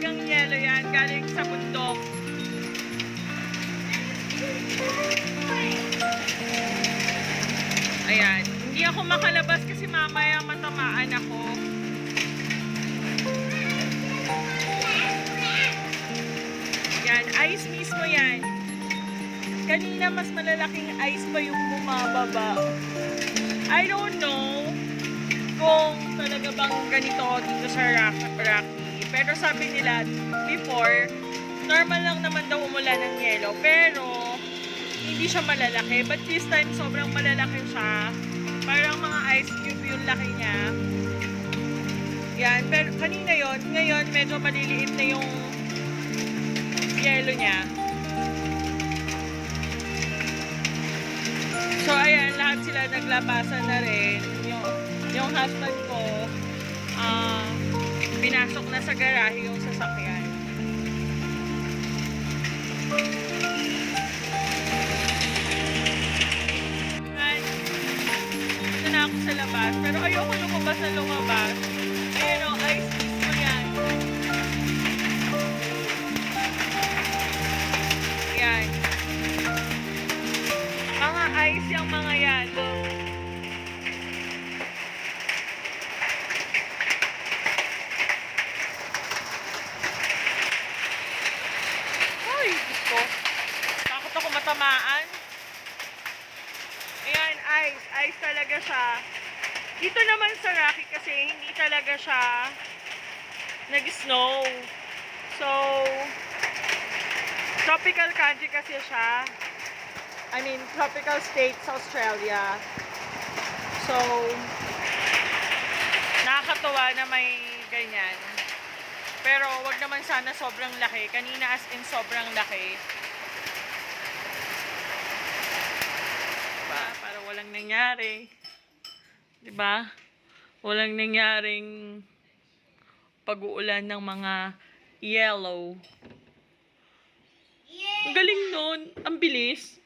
talagang yelo yan, galing sa bundok. Ayan, hindi ako makalabas kasi mamaya matamaan ako. Yan, ice mismo yan. Kanina mas malalaking ice pa yung bumababa. I don't know kung talaga bang ganito dito sa Rocky. Pero sabi nila before, normal lang naman daw umulan ng yelo. Pero hindi siya malalaki. But this time sobrang malalaki siya. Parang mga ice cube yung laki niya. Yan. Pero kanina yon, ngayon medyo maliliit na yung yelo niya. So, ayan, lahat sila naglabasan na rin. Yung husband ko, pinasok na sa garahe yung sasakyan. Ayan, ito na ako sa labas. Pero ayoko lumabas na lumabas. Ayan o, ice mismo yan. Ayan. Mga ice yung mga yan. Ay, gusto. Takot ako matamaan. Ayan, ice. Ice talaga siya. Dito naman sa Rocky kasi hindi talaga siya nag-snow. So, tropical country kasi siya. I mean, tropical states, Australia. So, nakakatuwa na may ganyan. Pero, wag naman sana sobrang laki. Kanina as in sobrang laki. Diba? Para walang nangyari. Diba? Walang nangyaring pag-uulan ng mga yellow. Ang galing nun. Ang bilis.